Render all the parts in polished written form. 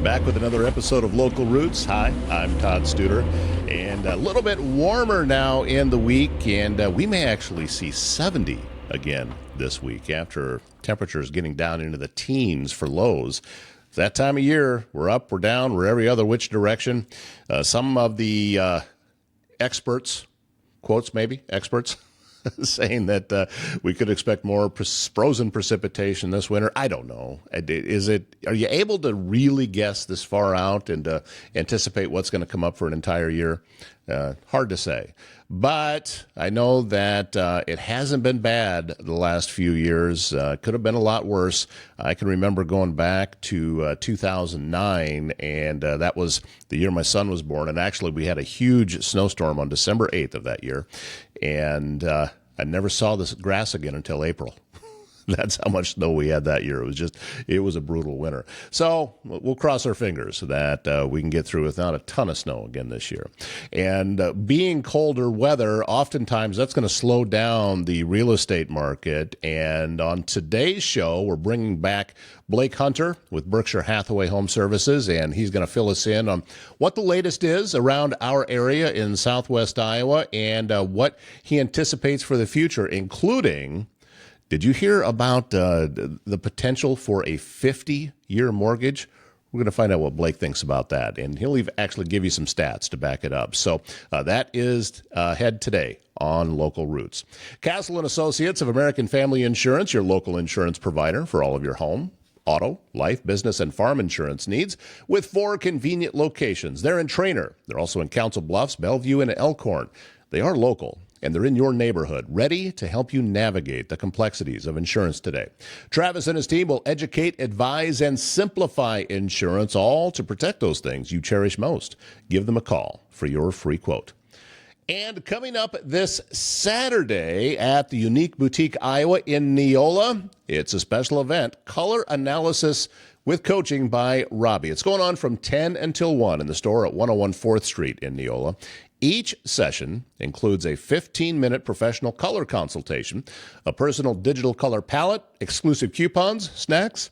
Back with another episode of Local Roots. Hi, I'm Todd Studer, and a little bit warmer now in the week, and we may actually see 70 again this week after temperatures getting down into the teens for lows. It's that time of year. We're up, we're down, we're every other which direction. Some of the experts, quotes maybe, experts, saying that we could expect more frozen precipitation this winter. I don't know. Are you able to really guess this far out and anticipate what's going to come up for an entire year? Hard to say. But I know that it hasn't been bad the last few years. Could have been a lot worse. I can remember going back to 2009, and that was the year my son was born. And actually, we had a huge snowstorm on December 8th of that year. And I never saw this grass again until April. That's how much snow we had that year. It was a brutal winter. So we'll cross our fingers that we can get through without a ton of snow again this year. And being colder weather, oftentimes that's going to slow down the real estate market. And on today's show, we're bringing back Blake Hunter with Berkshire Hathaway Home Services, and he's going to fill us in on what the latest is around our area in southwest Iowa and what he anticipates for the future, including... Did you hear about the potential for a 50-year mortgage? We're going to find out what Blake thinks about that, and he'll actually give you some stats to back it up. So that is ahead today on Local Roots. Castle & Associates of American Family Insurance, your local insurance provider for all of your home, auto, life, business, and farm insurance needs with 4 convenient locations. They're in Trainer. They're also in Council Bluffs, Bellevue, and Elkhorn. They are local, and they're in your neighborhood, ready to help you navigate the complexities of insurance today. Travis and his team will educate, advise, and simplify insurance, all to protect those things you cherish most. Give them a call for your free quote. And coming up this Saturday at the Unique Boutique Iowa in Neola, it's a special event, Color Analysis with Coaching by Robbie. It's going on from 10 until 1 in the store at 101 4th Street in Neola. Each session includes a 15-minute professional color consultation, a personal digital color palette, exclusive coupons, snacks,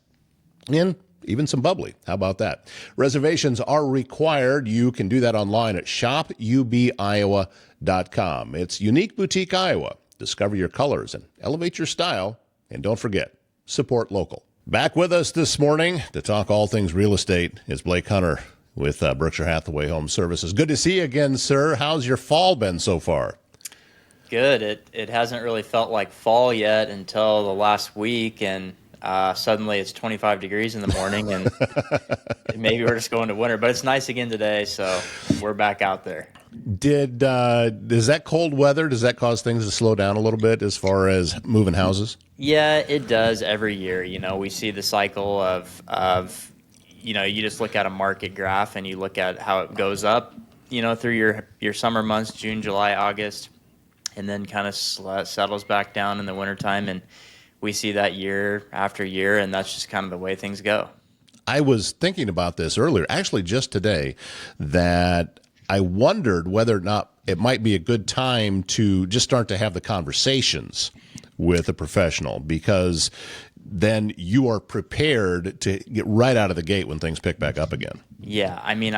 and even some bubbly. How about that? Reservations are required. You can do that online at shopubiowa.com. It's Unique Boutique Iowa. Discover your colors and elevate your style. And don't forget, support local. Back with us this morning to talk all things real estate is Blake Hunter with Berkshire Hathaway Home Services. Good to see you again, sir. How's your fall been so far? Good. It hasn't really felt like fall yet until the last week, and suddenly it's 25 degrees in the morning, and maybe we're just going to winter. But it's nice again today, so we're back out there. Does that cold weather, does that cause things to slow down a little bit as far as moving houses? Yeah, it does every year. We see the cycle of you just look at a market graph and you look at how it goes up, through your summer months, June, July, August, and then kind of settles back down in the wintertime. And we see that year after year, and that's just kind of the way things go. I was thinking about this earlier, actually just today, that I wondered whether or not it might be a good time to just start to have the conversations with a professional, because then you are prepared to get right out of the gate when things pick back up again. Yeah, I mean,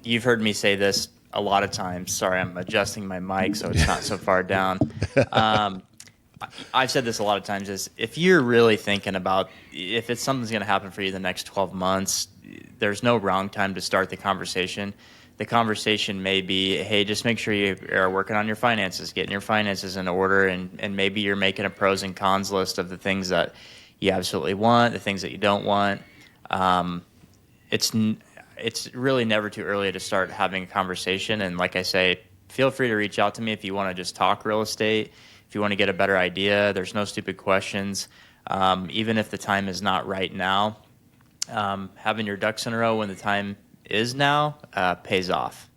you've heard me say this a lot of times. Sorry, I'm adjusting my mic so it's not so far down. I've said this a lot of times, is if you're really thinking about if it's something's going to happen for you the next 12 months, there's no wrong time to start the conversation. The conversation may be, hey, just make sure you are working on your finances, getting your finances in order, and maybe you're making a pros and cons list of the things that you absolutely want, the things that you don't want. It's really never too early to start having a conversation. And like I say, feel free to reach out to me if you want to just talk real estate, if you want to get a better idea. There's no stupid questions. Even if the time is not right now, having your ducks in a row when the time is now pays off.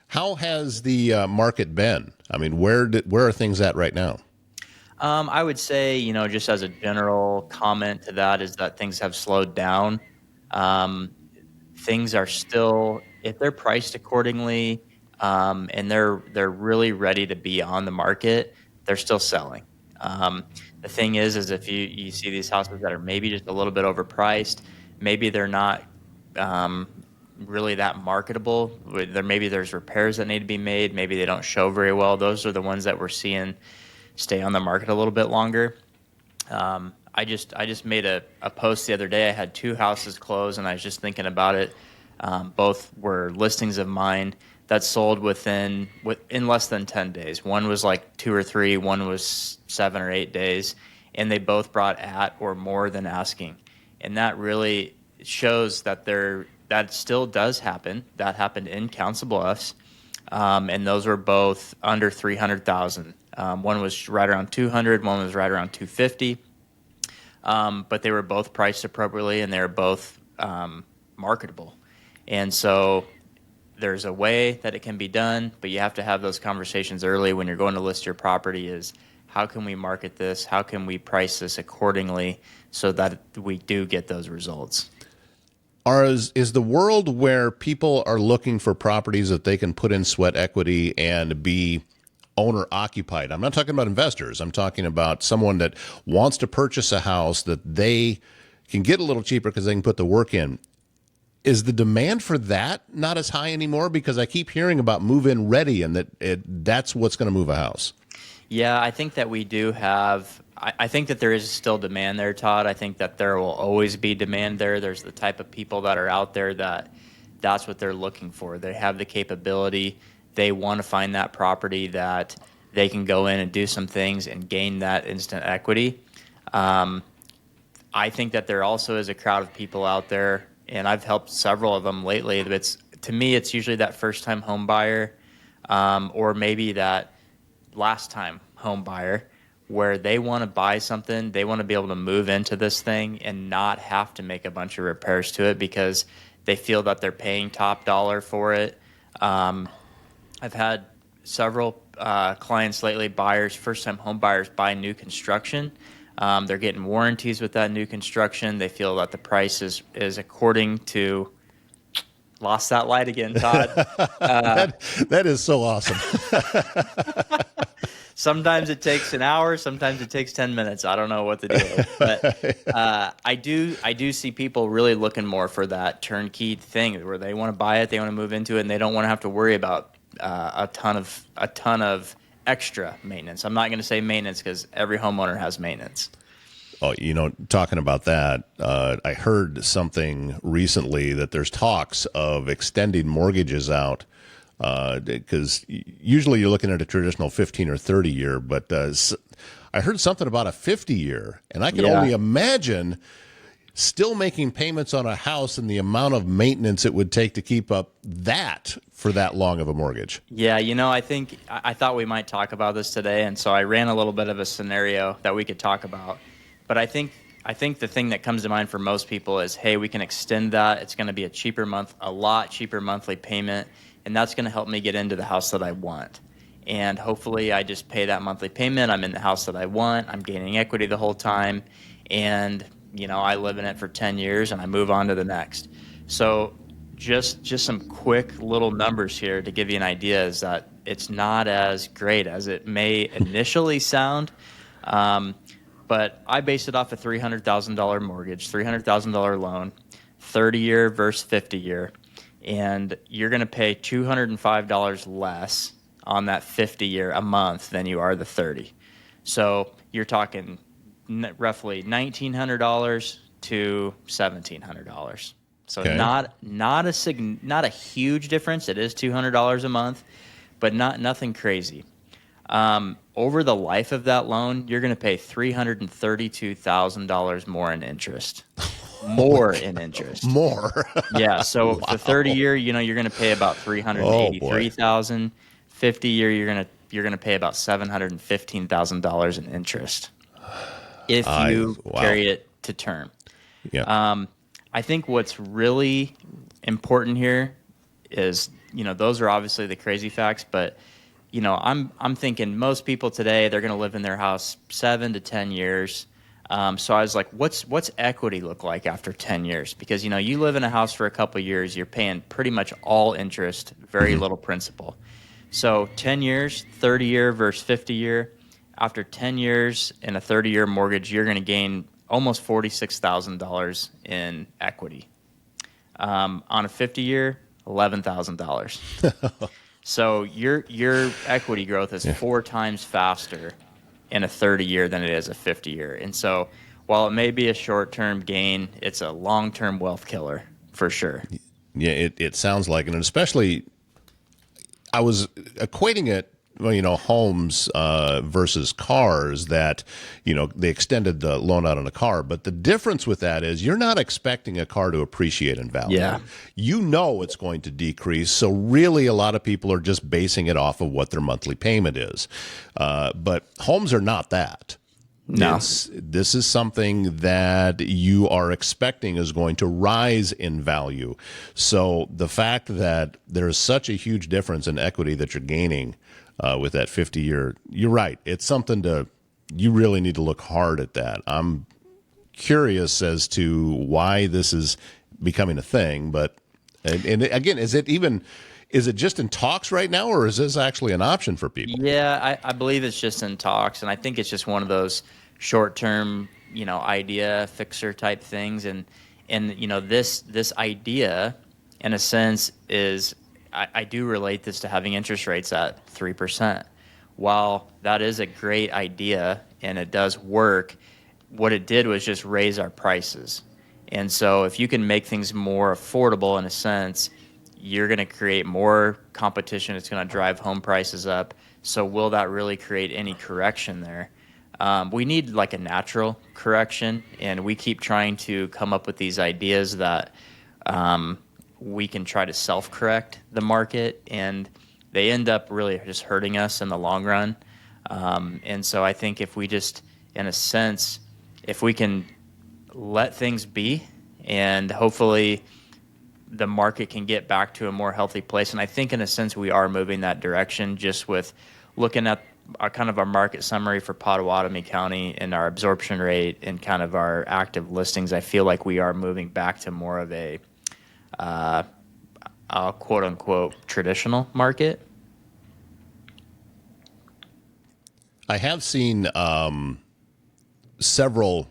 How has the market been? I mean, where are things at right now? I would say, just as a general comment to that, is that things have slowed down. Things are still, if they're priced accordingly, and they're really ready to be on the market, they're still selling. The thing is if you see these houses that are maybe just a little bit overpriced, maybe they're not really that marketable. There's repairs that need to be made. Maybe they don't show very well. Those are the ones that we're seeing stay on the market a little bit longer. I just made a post the other day. I had 2 houses close, and I was just thinking about it. Both were listings of mine that sold in less than 10 days. One was like 2 or 3, one was 7 or 8 days, and they both brought at or more than asking. And that really shows that that still does happen. That happened in Council Bluffs, and those were both under 300,000. One was right around 200, one was right around 250. But they were both priced appropriately, and they were both marketable. And so there's a way that it can be done, but you have to have those conversations early when you're going to list your property is, how can we market this? How can we price this accordingly so that we do get those results? Is the world where people are looking for properties that they can put in sweat equity and be owner occupied? I'm not talking about investors. I'm talking about someone that wants to purchase a house that they can get a little cheaper because they can put the work in. Is the demand for that not as high anymore? Because I keep hearing about move-in ready and that's what's going to move a house. Yeah, I think that we do have – I think that there is still demand there, Todd. I think that there will always be demand there. There's the type of people that are out there that's what they're looking for. They have the capability. They want to find that property that they can go in and do some things and gain that instant equity. I think that there also is a crowd of people out there, and I've helped several of them lately. To me, it's usually that first-time home buyer or maybe that last-time home buyer where they want to buy something, they want to be able to move into this thing and not have to make a bunch of repairs to it because they feel that they're paying top dollar for it. I've had several clients lately, first-time home buyers, buy new construction. They're getting warranties with that new construction. They feel that the price is according to. Lost that light again, Todd. That is so awesome. Sometimes it takes an hour. Sometimes it takes 10 minutes. I don't know what to do. But I do see people really looking more for that turnkey thing where they want to buy it, they want to move into it, and they don't want to have to worry about a ton of extra maintenance. I'm not going to say maintenance because every homeowner has maintenance. Oh, talking about that, I heard something recently that there's talks of extending mortgages out because usually you're looking at a traditional 15 or 30 year, but I heard something about a 50 year, and I can only imagine still making payments on a house and the amount of maintenance it would take to keep up that for that long of a mortgage. Yeah, I thought we might talk about this today, and so I ran a little bit of a scenario that we could talk about. But I think the thing that comes to mind for most people is, hey, we can extend that. It's going to be a lot cheaper monthly payment, and that's going to help me get into the house that I want. And hopefully I just pay that monthly payment. I'm in the house that I want. I'm gaining equity the whole time. And, I live in it for 10 years, and I move on to the next. So just some quick little numbers here to give you an idea is that it's not as great as it may initially sound. But I based it off a $300,000 mortgage, $300,000 loan, 30-year versus 50-year. And you're going to pay $205 less on that 50-year a month than you are the 30. So you're talking roughly $1,900 to $1,700. So okay. not a huge difference. It is $200 a month, but nothing crazy. Over the life of that loan, you're going to pay $332,000 more in interest. More in interest. More. Yeah. So wow. the 30-year, you're going to pay about $383,000. 50-year, you're going to pay about $715,000 in interest if you carry it to term. Yeah. I think what's really important here is, those are obviously the crazy facts, but I'm thinking most people today, they're going to live in their house 7 to 10 years. So I was like, what's equity look like after 10 years? Because, you live in a house for a couple of years, you're paying pretty much all interest, very little principal. So 10 years, 30-year versus 50-year. After 10 years in a 30-year mortgage, you're going to gain almost $46,000 in equity. On a 50-year, $11,000. So your equity growth is 4 times faster in a 30-year than it is a 50-year. And so while it may be a short-term gain, it's a long-term wealth killer for sure. Yeah, it sounds like it, and especially I was equating it, well, homes versus cars, that, they extended the loan out on a car. But the difference with that is you're not expecting a car to appreciate in value. Yeah. It's going to decrease. So really a lot of people are just basing it off of what their monthly payment is. But homes are not that. No. This is something that you are expecting is going to rise in value. So the fact that there's such a huge difference in equity that you're gaining with that 50-year, you're right. It's something you really need to look hard at that. I'm curious as to why this is becoming a thing, but and again, is it just in talks right now, or is this actually an option for people? Yeah, I believe it's just in talks, and I think it's just one of those short-term, idea fixer type things, and this idea, in a sense, is I do relate this to having interest rates at 3%. While that is a great idea and it does work, what it did was just raise our prices. And so if you can make things more affordable, in a sense, you're going to create more competition. It's going to drive home prices up. So will that really create any correction there? We need like a natural correction, and we keep trying to come up with these ideas that we can try to self-correct the market, and they end up really just hurting us in the long run. And so I think if we just, in a sense, if we can let things be, and hopefully the market can get back to a more healthy place. And I think in a sense we are moving that direction, just with looking at our market summary for Pottawatomie County and our absorption rate and kind of our active listings. I feel like we are moving back to more of a quote unquote traditional market. I have seen several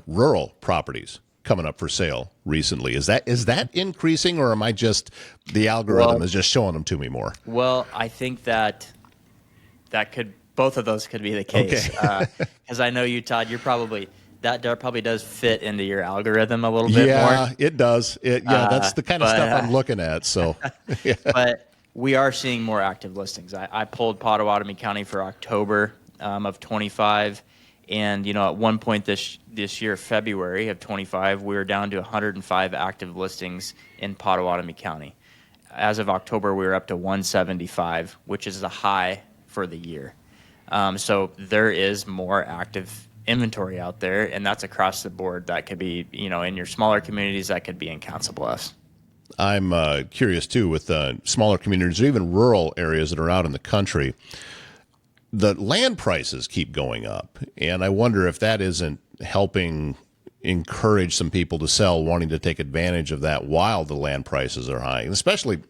rural properties coming up for sale recently. Is that increasing, or am I just, the algorithm is just showing them to me more? Well, I think that both of those could be the case. Okay. Because I know you, Todd, that probably does fit into your algorithm a little bit more. Yeah, it does. That's the kind of stuff I'm looking at. So, yeah. But we are seeing more active listings. I pulled Pottawatomie County for October of 25, and at one point this year, February of 25, we were down to 105 active listings in Pottawatomie County. As of October, we were up to 175, which is a high for the year. So there is more active inventory out there, and that's across the board. That could be, in your smaller communities, that could be in Council Bluffs. I'm curious, too, with smaller communities or even rural areas that are out in the country, the land prices keep going up, and I wonder if that isn't helping encourage some people to sell, wanting to take advantage of that while the land prices are high. And especially,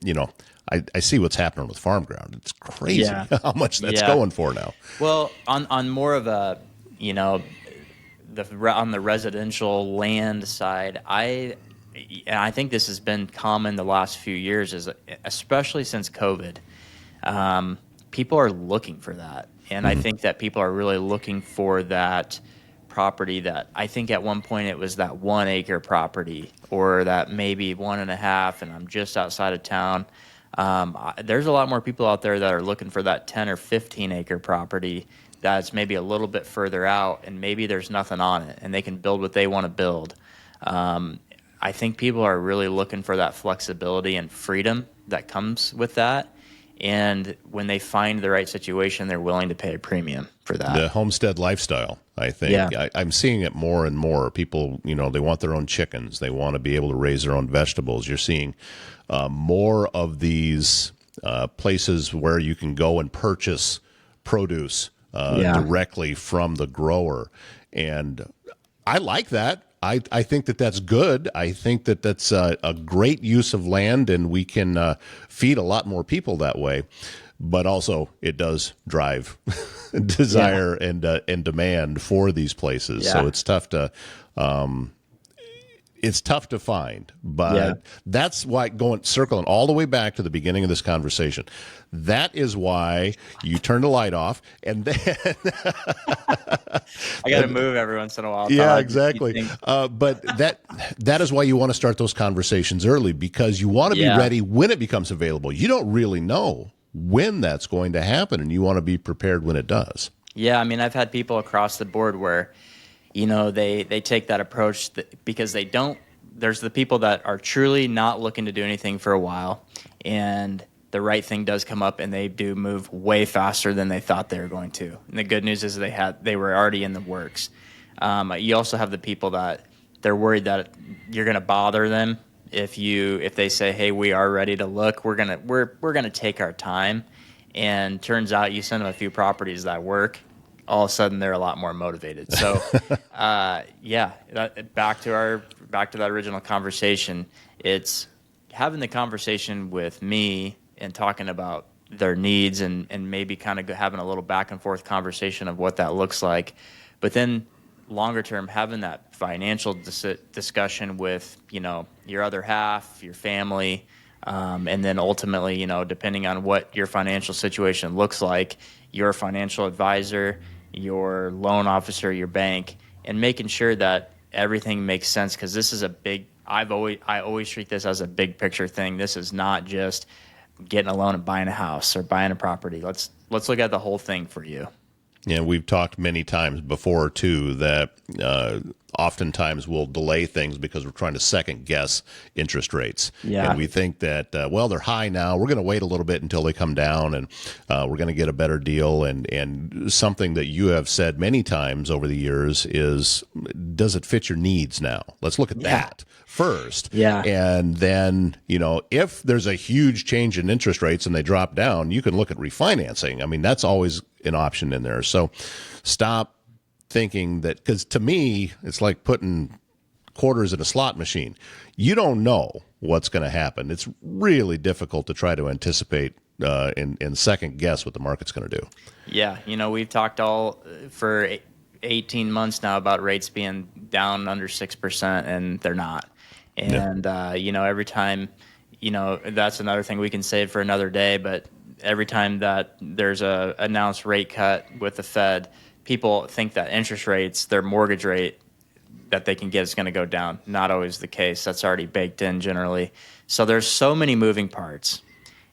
I see what's happening with farm ground. It's crazy how much that's going for now. Well, on more of a, on the residential land side, I think this has been common the last few years, is especially since COVID. People are looking for that, and I think that people are really looking for that property that, I think at one point it was that 1 acre property, or that maybe 1.5, and I'm just outside of town. There's a lot more people out there that are looking for that 10 or 15 acre property that's maybe a little bit further out, and maybe there's nothing on it, and they can build what they want to build. I think people are really looking for that flexibility and freedom that comes with that. And when they find the right situation, they're willing to pay a premium for that. The homestead lifestyle, I think. Yeah. I'm seeing it more and more. People, they want their own chickens. They want to be able to raise their own vegetables. You're seeing more of these places where you can go and purchase produce directly from the grower. And I like that. I think that that's good. I think that that's a great use of land, and we can feed a lot more people that way. But also, it does drive desire and demand for these places. So it's tough to. it's tough to find, but Yeah. that's why circling all the way back to the beginning of this conversation. That is why you turn the light off and then I got to move every once in a while. yeah, Todd. exactly. But that is why you want to start those conversations early, because you want to be Yeah. ready when it becomes available. You don't really know when that's going to happen, and you want to be prepared when it does. Yeah, I mean, I've had people across the board where, they take that approach because they don't. There's the people that are truly not looking to do anything for a while, and the right thing does come up, and they do move way faster than they thought they were going to. And the good news is they were already in the works. You also have the people that they're worried that you're going to bother them if they say, "Hey, we are ready to look. We're gonna take our time." And turns out you send them a few properties that work, all of a sudden they're a lot more motivated. So, back to that original conversation. It's having the conversation with me and talking about their needs and maybe kind of having a little back and forth conversation of what that looks like. But then longer term, having that financial discussion with, your other half, your family, and then ultimately, depending on what your financial situation looks like, your financial advisor, your loan officer, your bank, and making sure that everything makes sense, because this is I always treat this as a big picture thing. This is not just getting a loan and buying a house or buying a property. Let's look at the whole thing for you. Yeah, we've talked many times before, too, that oftentimes we'll delay things because we're trying to second guess interest rates. Yeah. And we think that, they're high now. We're going to wait a little bit until they come down, and we're going to get a better deal. And something that you have said many times over the years is, does it fit your needs now? Let's look at that first. Yeah. And then, if there's a huge change in interest rates and they drop down, you can look at refinancing. I mean, that's always an option in there. So stop thinking that, because to me, it's like putting quarters in a slot machine. You don't know what's going to happen. It's really difficult to try to anticipate and second guess what the market's going to do. Yeah. We've talked all for 18 months now about rates being down under 6%, and they're not. And, every time, that's another thing we can save for another day, but every time that there's a announced rate cut with the Fed, people think that interest rates, their mortgage rate that they can get is going to go down. Not always the case. That's already baked in generally. So there's so many moving parts,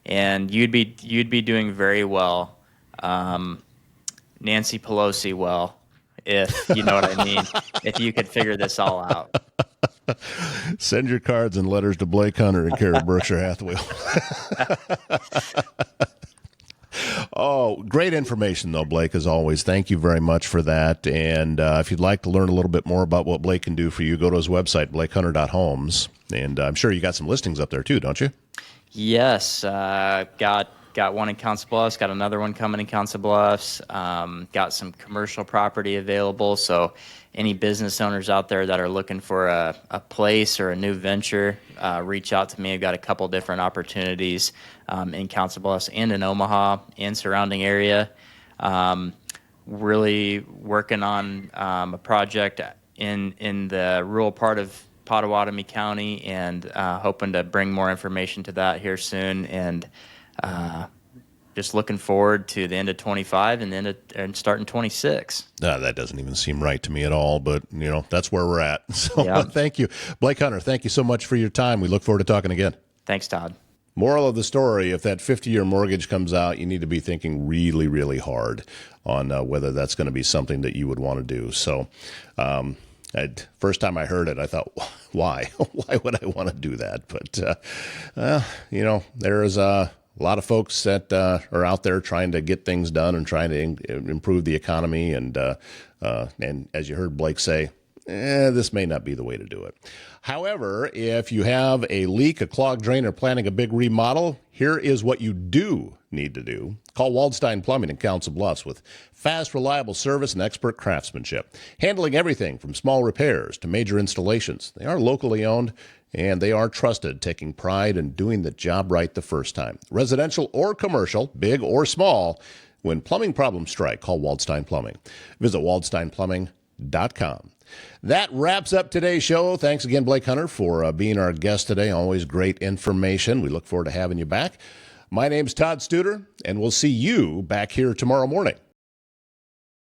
and you'd be doing very well, Nancy Pelosi well, if you know what I mean, if you could figure this all out. Send your cards and letters to Blake Hunter in care of Berkshire Hathaway. Oh, great information, though, Blake, as always. Thank you very much for that. And if you'd like to learn a little bit more about what Blake can do for you, go to his website, blakehunter.homes. And I'm sure you got some listings up there, too, don't you? Yes. Got one in Council Bluffs, got another one coming in Council Bluffs, got some commercial property available. So any business owners out there that are looking for a place or a new venture, reach out to me. I've got a couple different opportunities in Council Bluffs and in Omaha and surrounding area. Really working on a project in the rural part of Pottawatomie County, and hoping to bring more information to that here soon. And just looking forward to the end of 25 and starting 26. That doesn't even seem right to me at all, but that's where we're at. So Thank you, Blake Hunter. Thank you so much for your time. We look forward to talking again. Thanks, Todd. Moral of the story: if that 50-year mortgage comes out, you need to be thinking really, really hard on whether that's going to be something that you would want to do. So, first time I heard it, I thought, why? Why would I want to do that? But, there's a lot of folks that are out there trying to get things done and trying to improve the economy. And as you heard Blake say, this may not be the way to do it. However, if you have a leak, a clogged drain, or planning a big remodel, here is what you do need to do. Call Waldstein Plumbing in Council Bluffs with fast, reliable service and expert craftsmanship, handling everything from small repairs to major installations. They are locally owned, and they are trusted, taking pride in doing the job right the first time. Residential or commercial, big or small, when plumbing problems strike, call Waldstein Plumbing. Visit waldsteinplumbing.com. That wraps up today's show. Thanks again, Blake Hunter, for being our guest today. Always great information. We look forward to having you back. My name's Todd Studer, and we'll see you back here tomorrow morning.